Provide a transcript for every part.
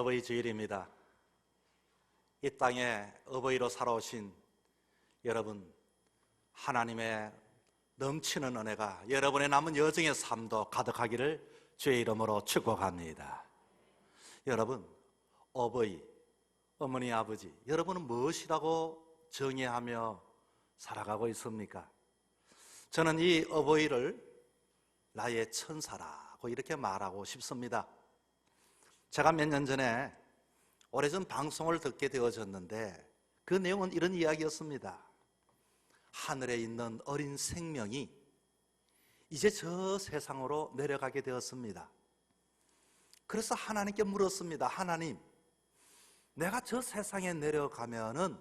어버이 주일입니다. 이 땅에 어버이로 살아오신 여러분, 하나님의 넘치는 은혜가 여러분의 남은 여정의 삶도 가득하기를 주의 이름으로 축복합니다. 여러분, 어버이, 어머니, 아버지, 여러분은 무엇이라고 정의하며 살아가고 있습니까? 저는 이 어버이를 나의 천사라고 이렇게 말하고 싶습니다. 제가 몇 년 전에 오래전 방송을 듣게 되어졌는데 그 내용은 이런 이야기였습니다. 하늘에 있는 어린 생명이 이제 저 세상으로 내려가게 되었습니다. 그래서 하나님께 물었습니다. 하나님, 내가 저 세상에 내려가면은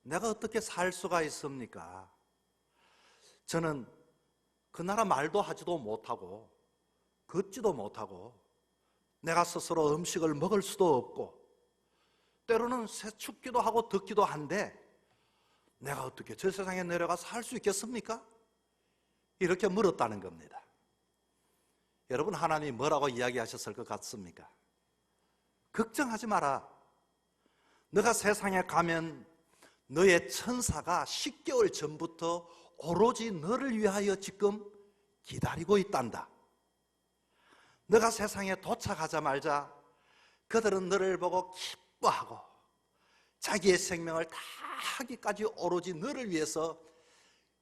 내가 어떻게 살 수가 있습니까? 저는 그 나라 말도 하지도 못하고 걷지도 못하고 내가 스스로 음식을 먹을 수도 없고 때로는 춥기도 하고 덥기도 한데 내가 어떻게 저 세상에 내려가서 살 수 있겠습니까? 이렇게 물었다는 겁니다. 여러분, 하나님이 뭐라고 이야기하셨을 것 같습니까? 걱정하지 마라. 너가 세상에 가면 너의 천사가 10개월 전부터 오로지 너를 위하여 지금 기다리고 있단다. 너가 세상에 도착하자마자 그들은 너를 보고 기뻐하고 자기의 생명을 다 하기까지 오로지 너를 위해서,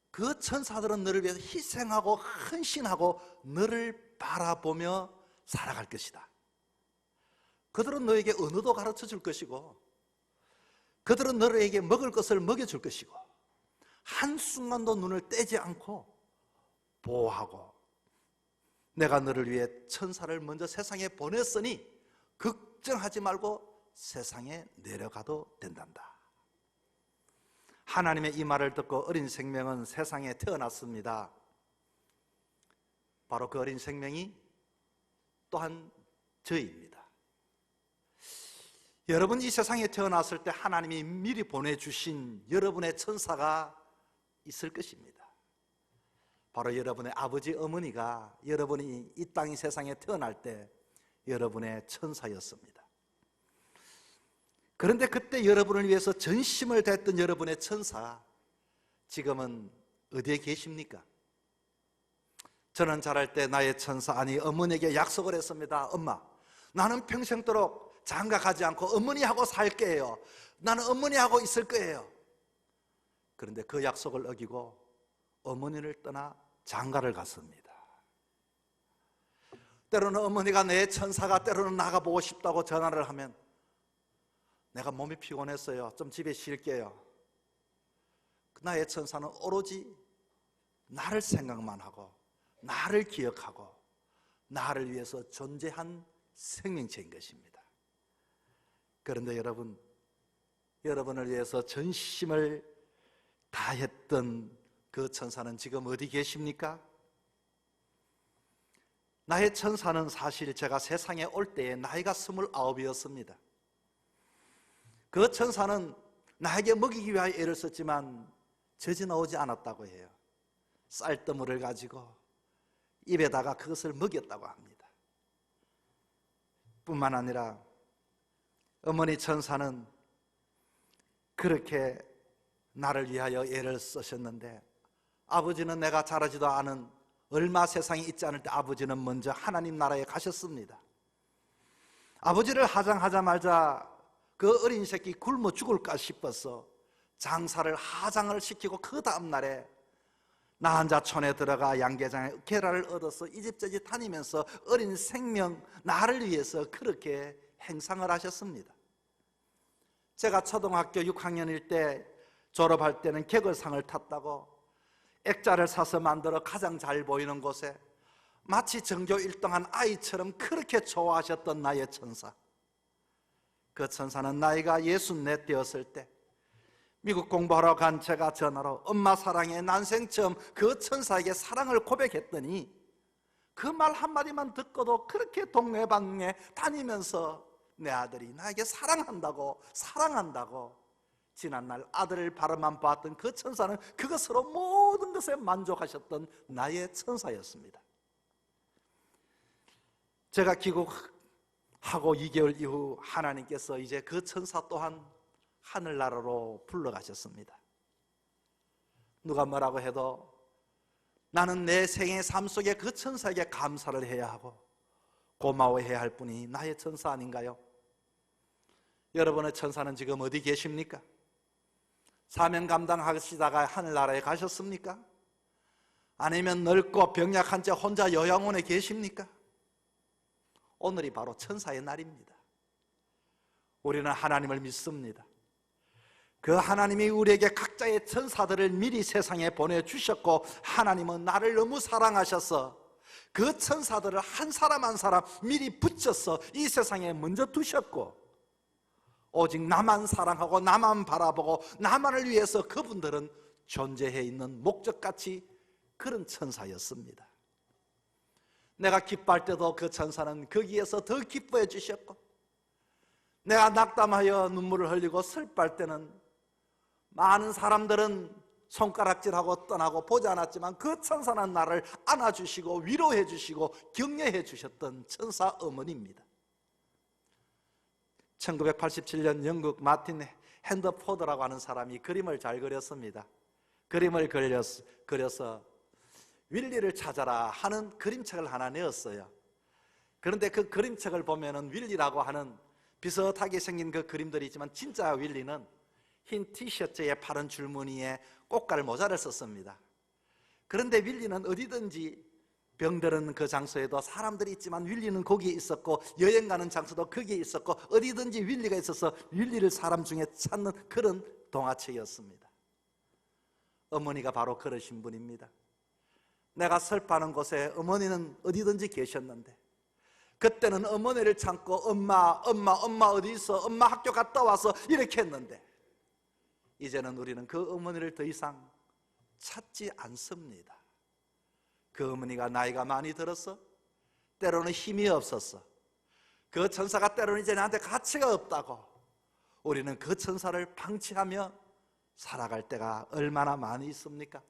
그 천사들은 너를 위해서 희생하고 헌신하고 너를 바라보며 살아갈 것이다. 그들은 너에게 언어도 가르쳐 줄 것이고 그들은 너에게 먹을 것을 먹여줄 것이고 한순간도 눈을 떼지 않고 보호하고, 내가 너를 위해 천사를 먼저 세상에 보냈으니 걱정하지 말고 세상에 내려가도 된단다. 하나님의 이 말을 듣고 어린 생명은 세상에 태어났습니다. 바로 그 어린 생명이 또한 저희입니다. 여러분, 이 세상에 태어났을 때 하나님이 미리 보내주신 여러분의 천사가 있을 것입니다. 바로 여러분의 아버지, 어머니가 여러분이 이 땅, 이 세상에 태어날 때 여러분의 천사였습니다. 그런데 그때 여러분을 위해서 전심을 다했던 여러분의 천사, 지금은 어디에 계십니까? 저는 자랄 때 나의 천사, 아니 어머니에게 약속을 했습니다. 엄마, 나는 평생도록 장가가지 않고 어머니하고 살게요. 나는 어머니하고 있을 거예요. 그런데 그 약속을 어기고 어머니를 떠나 장가를 갔습니다. 때로는 어머니가 내 천사가 때로는 나가보고 싶다고 전화를 하면 내가 몸이 피곤했어요. 좀 집에 쉴게요. 나의 천사는 오로지 나를 생각만 하고 나를 기억하고 나를 위해서 존재한 생명체인 것입니다. 그런데 여러분, 여러분을 위해서 전심을 다했던 그 천사는 지금 어디 계십니까? 나의 천사는 사실 제가 세상에 올 때에 나이가 29이었습니다. 그 천사는 나에게 먹이기 위하여 애를 썼지만 젖이 나오지 않았다고 해요. 쌀뜨물을 가지고 입에다가 그것을 먹였다고 합니다. 뿐만 아니라 어머니 천사는 그렇게 나를 위하여 애를 쓰셨는데, 아버지는 내가 자라지도 않은 얼마 세상에 있지 않을 때 아버지는 먼저 하나님 나라에 가셨습니다. 아버지를 하장하자마자 그 어린 새끼 굶어 죽을까 싶어서 장사를 하장을 시키고 그 다음날에 나 혼자 촌에 들어가 양계장에 계라를 얻어서 이 집 저 집 다니면서 어린 생명 나를 위해서 그렇게 행상을 하셨습니다. 제가 초등학교 6학년일 때 졸업할 때는 객을상을 탔다고 액자를 사서 만들어 가장 잘 보이는 곳에 마치 전교 1등한 아이처럼 그렇게 좋아하셨던 나의 천사, 그 천사는 나이가 64 되었을 때 미국 공부하러 간 제가 전화로 엄마 사랑해, 난생 처음 그 천사에게 사랑을 고백했더니 그 말 한마디만 듣고도 그렇게 동네방네 다니면서 내 아들이 나에게 사랑한다고 지난날 아들을 바라만 봤던 그 천사는 그것으로 모든 것에 만족하셨던 나의 천사였습니다. 제가 귀국하고 2개월 이후 하나님께서 이제 그 천사 또한 하늘나라로 불러가셨습니다. 누가 뭐라고 해도 나는 내 생의 삶 속에 그 천사에게 감사를 해야 하고 고마워해야 할 분이 나의 천사 아닌가요? 여러분의 천사는 지금 어디 계십니까? 사명 감당하시다가 하늘나라에 가셨습니까? 아니면 넓고 병약한 채 혼자 요양원에 계십니까? 오늘이 바로 천사의 날입니다. 우리는 하나님을 믿습니다. 그 하나님이 우리에게 각자의 천사들을 미리 세상에 보내주셨고, 하나님은 나를 너무 사랑하셔서 그 천사들을 한 사람 한 사람 미리 붙여서 이 세상에 먼저 두셨고, 오직 나만 사랑하고 나만 바라보고 나만을 위해서 그분들은 존재해 있는 목적같이 그런 천사였습니다. 내가 기뻐할 때도 그 천사는 거기에서 더 기뻐해 주셨고, 내가 낙담하여 눈물을 흘리고 슬퍼할 때는 많은 사람들은 손가락질하고 떠나고 보지 않았지만 그 천사는 나를 안아주시고 위로해 주시고 격려해 주셨던 천사 어머니입니다. 1987년 영국 마틴 핸더포드라고 하는 사람이 그림을 잘 그렸습니다. 그림을 그려서 윌리를 찾아라 하는 그림책을 하나 내었어요. 그런데 그 그림책을 보면은 윌리라고 하는 비슷하게 생긴 그 그림들이 있지만 진짜 윌리는 흰 티셔츠에 파란 줄무늬에 꽃갈 모자를 썼습니다. 그런데 윌리는 어디든지 병들은 그 장소에도 사람들이 있지만 윌리는 거기에 있었고, 여행 가는 장소도 거기에 있었고, 어디든지 윌리가 있어서 윌리를 사람 중에 찾는 그런 동화책이었습니다. 어머니가 바로 그러신 분입니다. 내가 슬퍼하는 곳에 어머니는 어디든지 계셨는데, 그때는 어머니를 찾고 엄마 어디 있어? 엄마 학교 갔다 와서 이렇게 했는데, 이제는 우리는 그 어머니를 더 이상 찾지 않습니다. 그 어머니가 나이가 많이 들어서 때로는 힘이 없었어. 그 천사가 때로는 이제 나한테 가치가 없다고 우리는 그 천사를 방치하며 살아갈 때가 얼마나 많이 있습니까?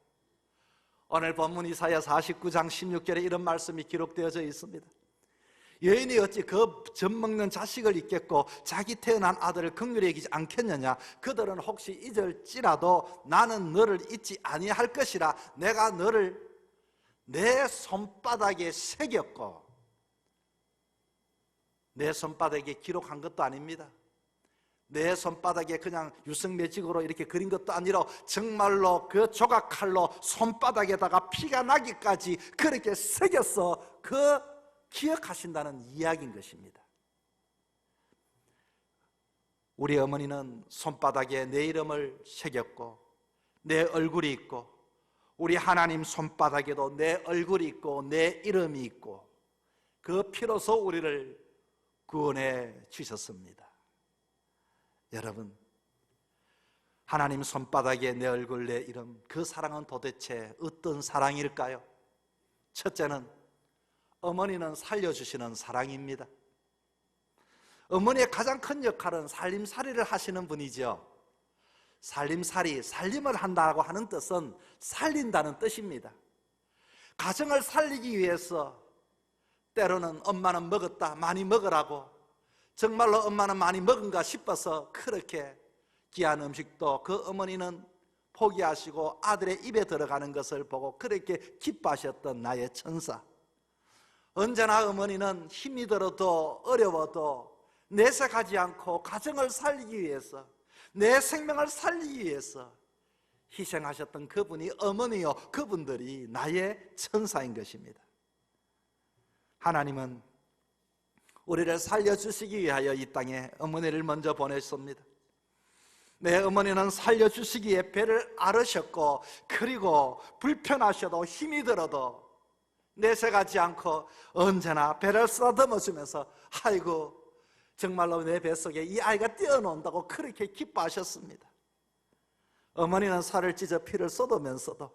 오늘 본문 이사야 49장 16절에 이런 말씀이 기록되어져 있습니다. 여인이 어찌 그 젖먹는 자식을 잊겠고 자기 태어난 아들을 긍휼히 여기지 않겠느냐? 그들은 혹시 잊을지라도 나는 너를 잊지 아니할 것이라. 내가 너를 내 손바닥에 새겼고, 내 손바닥에 기록한 것도 아닙니다. 내 손바닥에 그냥 유성매직으로 이렇게 그린 것도 아니라 정말로 그 조각칼로 손바닥에다가 피가 나기까지 그렇게 새겨서 그 기억하신다는 이야기인 것입니다. 우리 어머니는 손바닥에 내 이름을 새겼고 내 얼굴이 있고, 우리 하나님 손바닥에도 내 얼굴이 있고 내 이름이 있고, 그 피로서 우리를 구원해 주셨습니다. 여러분, 하나님 손바닥에 내 얼굴 내 이름, 그 사랑은 도대체 어떤 사랑일까요? 첫째는 어머니는 살려주시는 사랑입니다. 어머니의 가장 큰 역할은 살림살이를 하시는 분이죠. 살림살이, 살림을 한다고 하는 뜻은 살린다는 뜻입니다. 가정을 살리기 위해서 때로는 엄마는 먹었다, 많이 먹으라고, 정말로 엄마는 많이 먹은가 싶어서 그렇게 귀한 음식도 그 어머니는 포기하시고 아들의 입에 들어가는 것을 보고 그렇게 기뻐하셨던 나의 천사. 언제나 어머니는 힘이 들어도 어려워도 내색하지 않고 가정을 살리기 위해서, 내 생명을 살리기 위해서 희생하셨던 그분이 어머니요, 그분들이 나의 천사인 것입니다. 하나님은 우리를 살려주시기 위하여 이 땅에 어머니를 먼저 보내셨습니다. 내 어머니는 살려주시기에 배를 앓으셨고, 그리고 불편하셔도 힘이 들어도 내색하지 않고 언제나 배를 쓰다듬어 주면서 아이고 정말로 내 뱃속에 이 아이가 뛰어논다고 그렇게 기뻐하셨습니다. 어머니는 살을 찢어 피를 쏟으면서도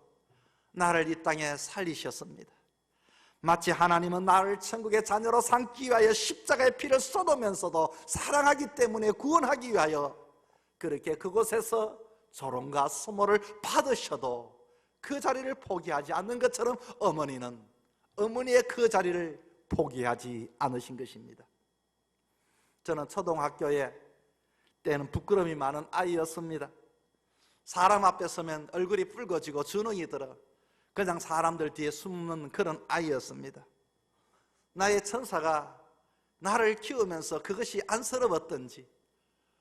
나를 이 땅에 살리셨습니다. 마치 하나님은 나를 천국의 자녀로 삼기 위하여 십자가의 피를 쏟으면서도 사랑하기 때문에 구원하기 위하여 그렇게 그곳에서 조롱과 수모를 받으셔도 그 자리를 포기하지 않는 것처럼 어머니는 어머니의 그 자리를 포기하지 않으신 것입니다. 저는 초등학교에 때는 부끄러움이 많은 아이였습니다. 사람 앞에 서면 얼굴이 붉어지고 주눅이 들어 그냥 사람들 뒤에 숨는 그런 아이였습니다. 나의 천사가 나를 키우면서 그것이 안쓰러웠던지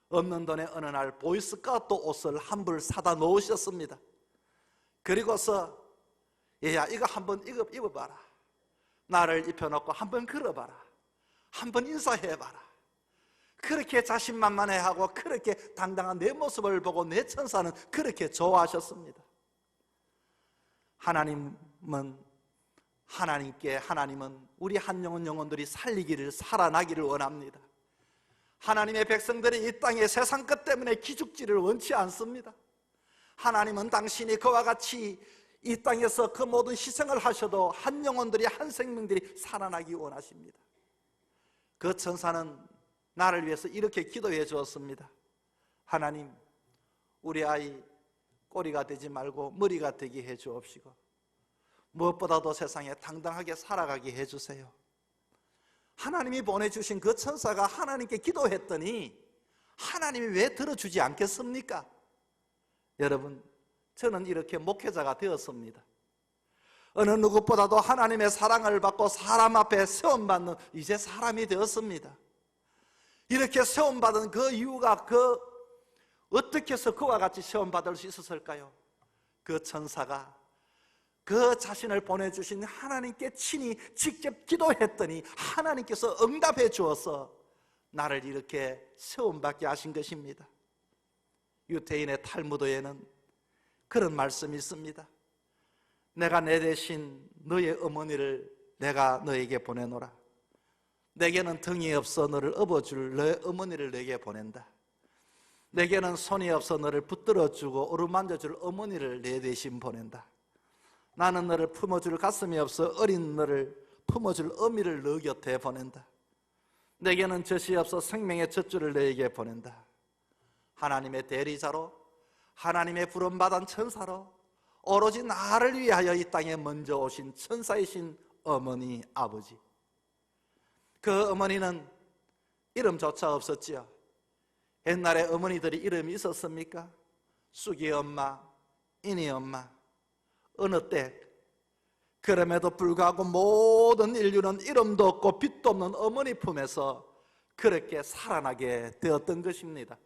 없는 돈에 어느 날 보이스카우트 옷을 한 벌 사다 놓으셨습니다. 그리고서 얘야 이거 한번 입어봐라. 나를 입혀놓고 한번 걸어봐라. 한번 인사해봐라. 그렇게 자신만만해하고 그렇게 당당한 내 모습을 보고 내 천사는 그렇게 좋아하셨습니다. 하나님은 우리 한 영혼들이 살리기를 살아나기를 원합니다. 하나님의 백성들이 이 땅의 세상 것 때문에 기죽지를 원치 않습니다. 하나님은 당신이 그와 같이 이 땅에서 그 모든 희생을 하셔도 한 영혼들이 한 생명들이 살아나기 원하십니다. 그 천사는 나를 위해서 이렇게 기도해 주었습니다. 하나님, 우리 아이 꼬리가 되지 말고 머리가 되게 해 주옵시고 무엇보다도 세상에 당당하게 살아가게 해 주세요. 하나님이 보내주신 그 천사가 하나님께 기도했더니 하나님이 왜 들어주지 않겠습니까? 여러분, 저는 이렇게 목회자가 되었습니다. 어느 누구보다도 하나님의 사랑을 받고 사람 앞에 세움받는 이제 사람이 되었습니다. 이렇게 세움받은 그 이유가 어떻게 해서 그와 같이 세움받을 수 있었을까요? 그 천사가 그 자신을 보내주신 하나님께 친히 직접 기도했더니 하나님께서 응답해 주어서 나를 이렇게 세움받게 하신 것입니다. 유태인의 탈무드에는 그런 말씀이 있습니다. 내가 내 대신 너의 어머니를 내가 너에게 보내노라. 내게는 등이 없어 너를 업어줄 너의 어머니를 내게 보낸다. 내게는 손이 없어 너를 붙들어주고 어루만져줄 어머니를 내 대신 보낸다. 나는 너를 품어줄 가슴이 없어 어린 너를 품어줄 어미를 너 곁에 보낸다. 내게는 젖이 없어 생명의 젖줄을 너에게 보낸다. 하나님의 대리자로 하나님의 부름받은 천사로 오로지 나를 위하여 이 땅에 먼저 오신 천사이신 어머니 아버지, 그 어머니는 이름조차 없었지요. 옛날에 어머니들이 이름이 있었습니까? 쑥이 엄마, 인이 엄마, 어느 때. 그럼에도 불구하고 모든 인류는 이름도 없고 빛도 없는 어머니 품에서 그렇게 살아나게 되었던 것입니다.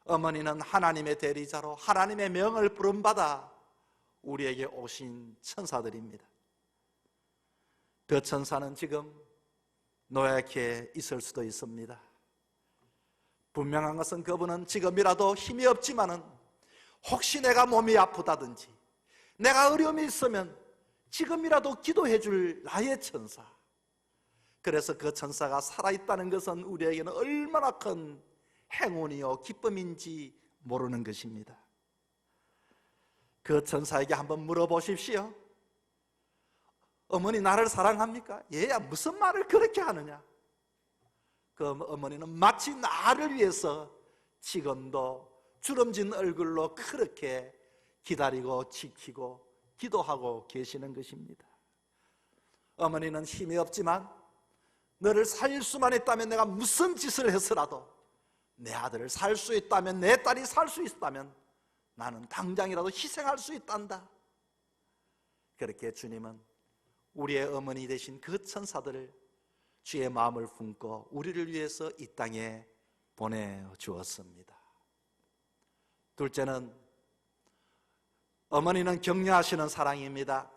어머니는 하나님의 대리자로 하나님의 명을 부름받아 우리에게 오신 천사들입니다. 그 천사는 지금 노랗게 있을 수도 있습니다. 분명한 것은 그분은 지금이라도 힘이 없지만은 혹시 내가 몸이 아프다든지 내가 어려움이 있으면 지금이라도 기도해 줄 나의 천사. 그래서 그 천사가 살아있다는 것은 우리에게는 얼마나 큰 행운이요 기쁨인지 모르는 것입니다. 그 천사에게 한번 물어보십시오. 어머니 나를 사랑합니까? 얘야 무슨 말을 그렇게 하느냐? 그 어머니는 마치 나를 위해서 지금도 주름진 얼굴로 그렇게 기다리고 지키고 기도하고 계시는 것입니다. 어머니는 힘이 없지만 너를 살릴 수만 있다면 내가 무슨 짓을 해서라도 내 아들을 살 수 있다면 내 딸이 살 수 있다면 나는 당장이라도 희생할 수 있단다. 그렇게 주님은 우리의 어머니 되신 그 천사들을 주의 마음을 품고 우리를 위해서 이 땅에 보내주었습니다. 둘째는 어머니는 격려하시는 사랑입니다.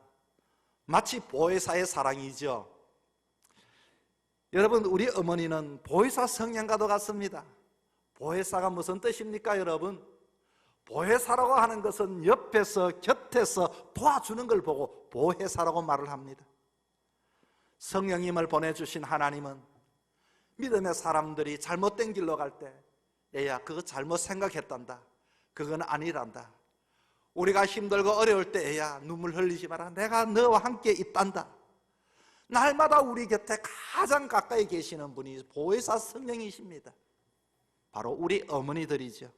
마치 보혜사의 사랑이죠. 여러분, 우리 어머니는 보혜사 성향과도 같습니다. 보혜사가 무슨 뜻입니까, 여러분? 보혜사라고 하는 것은 옆에서 곁에서 도와주는 걸 보고 보혜사라고 말을 합니다. 성령님을 보내주신 하나님은 믿음의 사람들이 잘못된 길로 갈 때 얘야 그거 잘못 생각했단다, 그건 아니란다, 우리가 힘들고 어려울 때 애야 눈물 흘리지 마라, 내가 너와 함께 있단다, 날마다 우리 곁에 가장 가까이 계시는 분이 보혜사 성령이십니다. 바로 우리 어머니들이죠.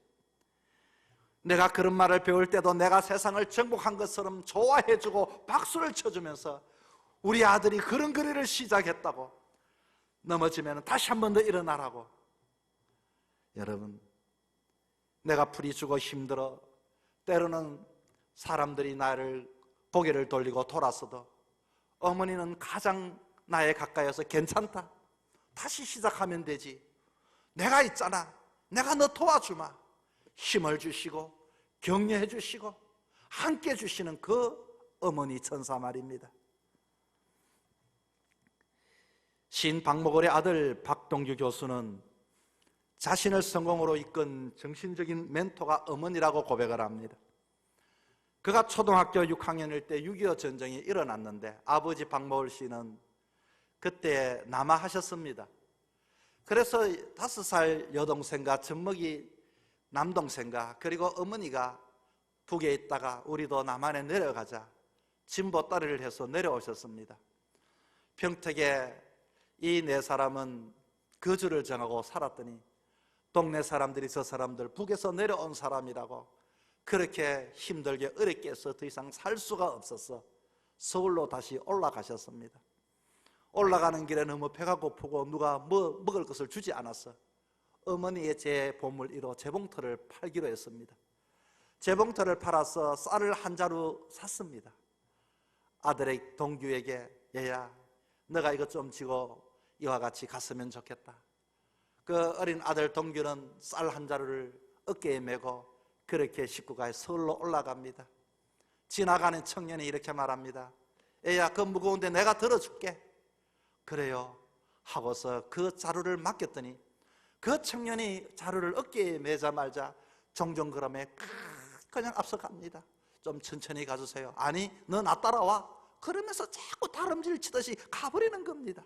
내가 그런 말을 배울 때도 내가 세상을 정복한 것처럼 좋아해주고 박수를 쳐주면서 우리 아들이 그런 거리를 시작했다고, 넘어지면 다시 한 번 더 일어나라고. 여러분, 내가 풀이 주고 힘들어 때로는 사람들이 나를 고개를 돌리고 돌아서도 어머니는 가장 나에 가까이서 괜찮다, 다시 시작하면 되지, 내가 있잖아, 내가 너 도와주마, 힘을 주시고 격려해 주시고 함께 주시는 그 어머니 천사 말입니다. 시인 박목월의 아들 박동규 교수는 자신을 성공으로 이끈 정신적인 멘토가 어머니라고 고백을 합니다. 그가 초등학교 6학년일 때 6.25 전쟁이 일어났는데 아버지 박목월 씨는 그때 남하하셨습니다. 그래서 5살 여동생과 젖먹이 남동생과 그리고 어머니가 북에 있다가 우리도 남한에 내려가자 진보따리를 해서 내려오셨습니다. 평택에 이 네 사람은 거주를 정하고 살았더니 동네 사람들이 저 사람들 북에서 내려온 사람이라고 그렇게 힘들게 어렵게 해서 더 이상 살 수가 없어서 서울로 다시 올라가셨습니다. 올라가는 길에 너무 배가 고프고 누가 뭐 먹을 것을 주지 않았어 어머니의 제 보물이로 재봉틀을 팔기로 했습니다. 재봉틀을 팔아서 쌀을 한 자루 샀습니다. 아들의 동규에게, 얘야 너가 이것 좀 지고 이와 같이 갔으면 좋겠다. 그 어린 아들 동규는 쌀 한 자루를 어깨에 메고 그렇게 식구가 서울로 올라갑니다. 지나가는 청년이 이렇게 말합니다. 애야 그 무거운데 내가 들어줄게. 그래요 하고서 그 자루를 맡겼더니 그 청년이 자루를 어깨에 매자마자 종종그ram에 그냥 앞서갑니다. 좀 천천히 가주세요. 아니 너 나 따라와. 그러면서 자꾸 다름질 치듯이 가버리는 겁니다.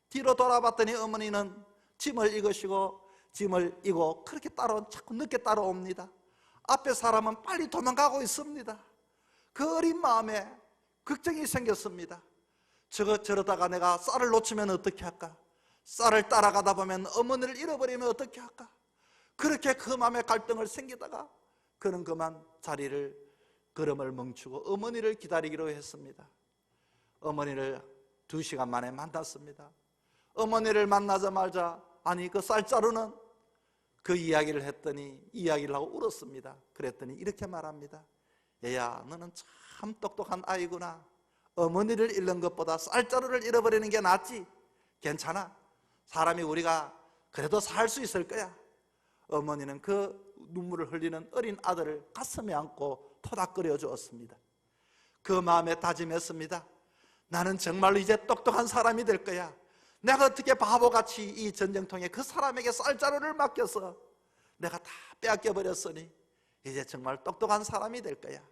뒤로 돌아봤더니 어머니는 짐을 이으시고 짐을 이고 그렇게 자꾸 늦게 따라옵니다. 앞에 사람은 빨리 도망가고 있습니다. 그 어린 마음에 걱정이 생겼습니다. 저러다가 내가 쌀을 놓치면 어떻게 할까? 쌀을 따라가다 보면 어머니를 잃어버리면 어떻게 할까? 그렇게 그 마음에 갈등을 생기다가 그는 그만 자리를 걸음을 멈추고 어머니를 기다리기로 했습니다. 어머니를 2시간 만에 만났습니다. 어머니를 만나자마자 아니 그 쌀자루는? 그 이야기를 했더니 이야기를 하고 울었습니다. 그랬더니 이렇게 말합니다. 얘야 너는 참 똑똑한 아이구나. 어머니를 잃는 것보다 쌀자루를 잃어버리는 게 낫지. 괜찮아. 사람이 우리가 그래도 살 수 있을 거야. 어머니는 그 눈물을 흘리는 어린 아들을 가슴에 안고 토닥거려 주었습니다. 그 마음에 다짐했습니다. 나는 정말로 이제 똑똑한 사람이 될 거야. 내가 어떻게 바보같이 이 전쟁통에 그 사람에게 쌀자루를 맡겨서 내가 다 빼앗겨버렸으니 이제 정말 똑똑한 사람이 될 거야.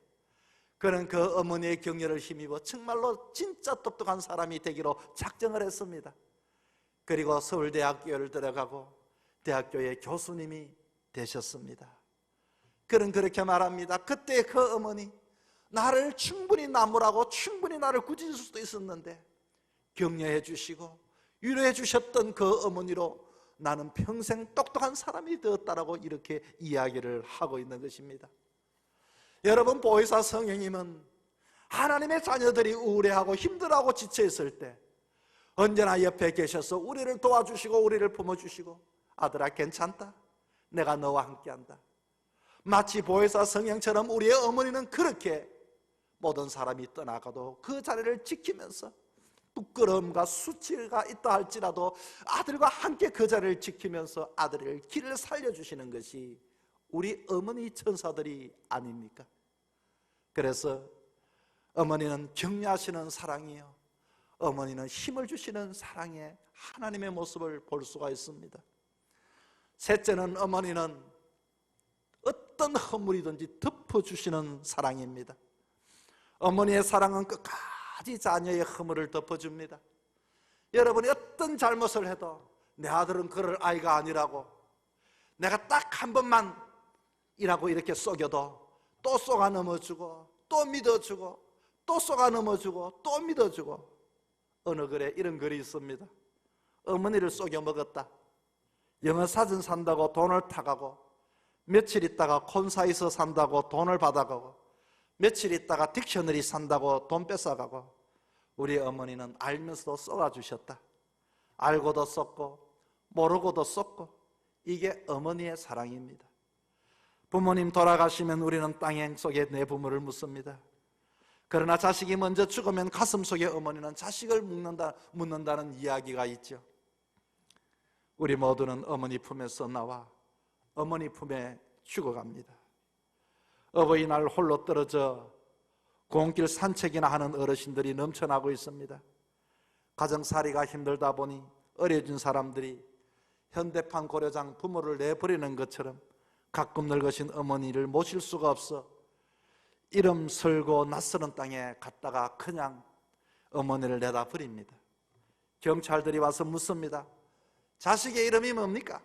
그는 그 어머니의 격려를 힘입어 정말로 진짜 똑똑한 사람이 되기로 작정을 했습니다. 그리고 서울대학교를 들어가고 대학교의 교수님이 되셨습니다. 그는 그렇게 말합니다. 그때 그 어머니 나를 충분히 나무라고 충분히 나를 꾸짖을 수도 있었는데 격려해 주시고 위로해 주셨던 그 어머니로 나는 평생 똑똑한 사람이 되었다라고 이렇게 이야기를 하고 있는 것입니다. 여러분, 보혜사 성령님은 하나님의 자녀들이 우울해하고 힘들어하고 지쳐있을 때 언제나 옆에 계셔서 우리를 도와주시고 우리를 품어주시고 아들아 괜찮다, 내가 너와 함께한다. 마치 보혜사 성령처럼 우리의 어머니는 그렇게 모든 사람이 떠나가도 그 자리를 지키면서 부끄러움과 수치가 있다 할지라도 아들과 함께 그 자리를 지키면서 아들의 길을 살려주시는 것이 우리 어머니 천사들이 아닙니까? 그래서 어머니는 격려하시는 사랑이요, 어머니는 힘을 주시는 사랑의 하나님의 모습을 볼 수가 있습니다. 셋째는 어머니는 어떤 허물이든지 덮어주시는 사랑입니다. 어머니의 사랑은 끝까지 자녀의 허물을 덮어줍니다. 여러분이 어떤 잘못을 해도 내 아들은 그럴 아이가 아니라고, 내가 딱 한 번만 이라고 이렇게 속여도 또 속아 넘어주고 또 믿어주고 또 속아 넘어주고 또 믿어주고, 어느 글에 이런 글이 있습니다. 어머니를 속여 먹었다. 영어 사전 산다고 돈을 타가고, 며칠 있다가 콘사이트 산다고 돈을 받아가고, 며칠 있다가 딕셔너리 산다고 돈 뺏어가고, 우리 어머니는 알면서도 쏘아주셨다. 알고도 썼고 모르고도 썼고, 이게 어머니의 사랑입니다. 부모님 돌아가시면 우리는 땅 속에 내 부모를 묻습니다. 그러나 자식이 먼저 죽으면 가슴 속에 어머니는 자식을 묻는다는 이야기가 있죠. 우리 모두는 어머니 품에서 나와 어머니 품에 죽어갑니다. 어버이날 홀로 떨어져 공길 산책이나 하는 어르신들이 넘쳐나고 있습니다. 가정살이가 힘들다 보니 어려진 사람들이 현대판 고려장 부모를 내버리는 것처럼 가끔 늙으신 어머니를 모실 수가 없어 이름 설고 낯설은 땅에 갔다가 그냥 어머니를 내다 버립니다. 경찰들이 와서 묻습니다. 자식의 이름이 뭡니까?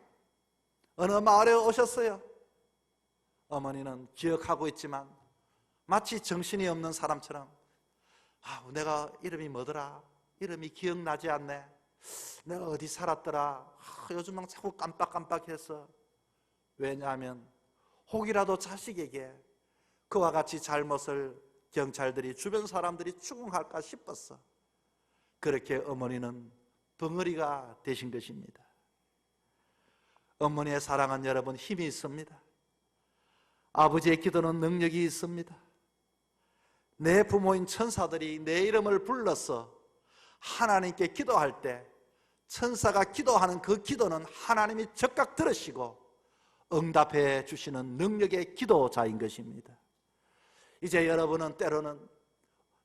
어느 마을에 오셨어요? 어머니는 기억하고 있지만 마치 정신이 없는 사람처럼 내가 이름이 뭐더라? 이름이 기억나지 않네. 내가 어디 살았더라? 요즘은 자꾸 깜빡깜빡해서. 왜냐하면 혹이라도 자식에게 그와 같이 잘못을 경찰들이, 주변 사람들이 추궁할까 싶었어. 그렇게 어머니는 벙어리가 되신 것입니다. 어머니의 사랑은 여러분 힘이 있습니다. 아버지의 기도는 능력이 있습니다. 내 부모인 천사들이 내 이름을 불러서 하나님께 기도할 때 천사가 기도하는 그 기도는 하나님이 즉각 들으시고 응답해 주시는 능력의 기도자인 것입니다. 이제 여러분은 때로는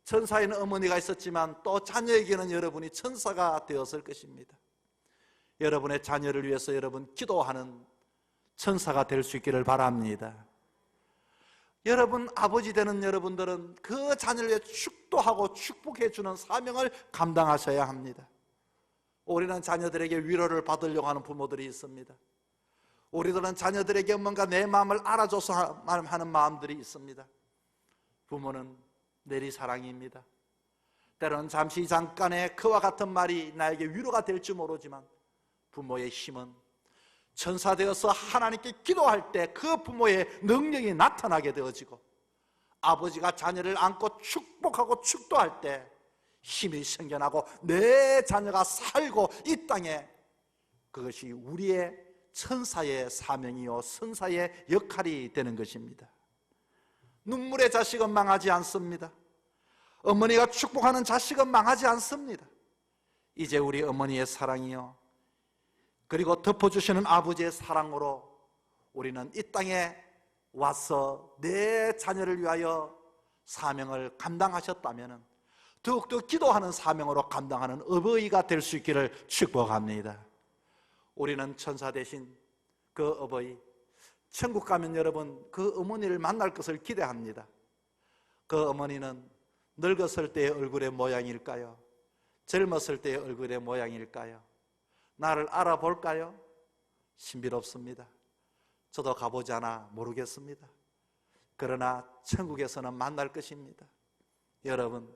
천사인 어머니가 있었지만 또 자녀에게는 여러분이 천사가 되었을 것입니다. 여러분의 자녀를 위해서 여러분 기도하는 천사가 될 수 있기를 바랍니다. 여러분 아버지 되는 여러분들은 그 자녀를 위해 축도하고 축복해 주는 사명을 감당하셔야 합니다. 우리는 자녀들에게 위로를 받으려고 하는 부모들이 있습니다. 우리들은 자녀들에게 뭔가 내 마음을 알아줘서 하는 마음들이 있습니다. 부모는 내리사랑입니다. 때로는 잠시 잠깐의 그와 같은 말이 나에게 위로가 될지 모르지만 부모의 힘은 천사 되어서 하나님께 기도할 때 그 부모의 능력이 나타나게 되어지고, 아버지가 자녀를 안고 축복하고 축도할 때 힘이 생겨나고 내 자녀가 살고 이 땅에, 그것이 우리의 천사의 사명이요 선사의 역할이 되는 것입니다. 눈물의 자식은 망하지 않습니다. 어머니가 축복하는 자식은 망하지 않습니다. 이제 우리 어머니의 사랑이요 그리고 덮어주시는 아버지의 사랑으로 우리는 이 땅에 와서 내 자녀를 위하여 사명을 감당하셨다면 더욱더 기도하는 사명으로 감당하는 어버이가 될 수 있기를 축복합니다. 우리는 천사 대신 그 어버이, 천국 가면 여러분 그 어머니를 만날 것을 기대합니다. 그 어머니는 늙었을 때의 얼굴의 모양일까요? 젊었을 때의 얼굴의 모양일까요? 나를 알아볼까요? 신비롭습니다. 저도 가보지 않아 모르겠습니다. 그러나 천국에서는 만날 것입니다. 여러분,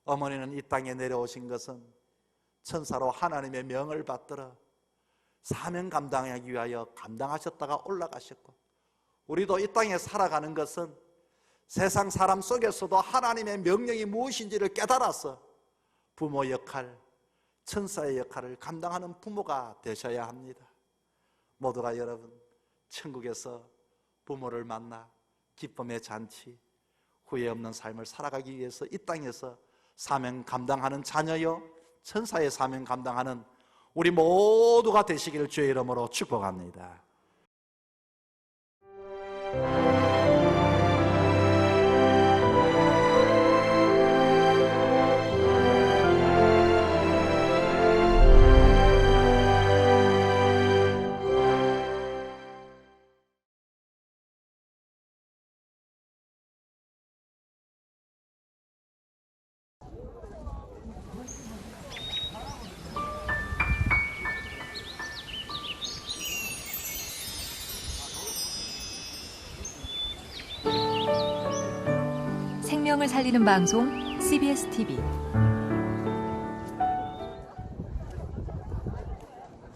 어머니는 이 땅에 내려오신 것은 천사로 하나님의 명을 받들어 사명 감당하기 위하여 감당하셨다가 올라가셨고, 우리도 이 땅에 살아가는 것은 세상 사람 속에서도 하나님의 명령이 무엇인지를 깨달아서 부모 역할, 천사의 역할을 감당하는 부모가 되셔야 합니다. 모두가 여러분 천국에서 부모를 만나 기쁨의 잔치, 후회 없는 삶을 살아가기 위해서 이 땅에서 사명 감당하는 자녀요 천사의 사명 감당하는 우리 모두가 되시기를 주의 이름으로 축복합니다. 생명을 살리는 방송 CBS TV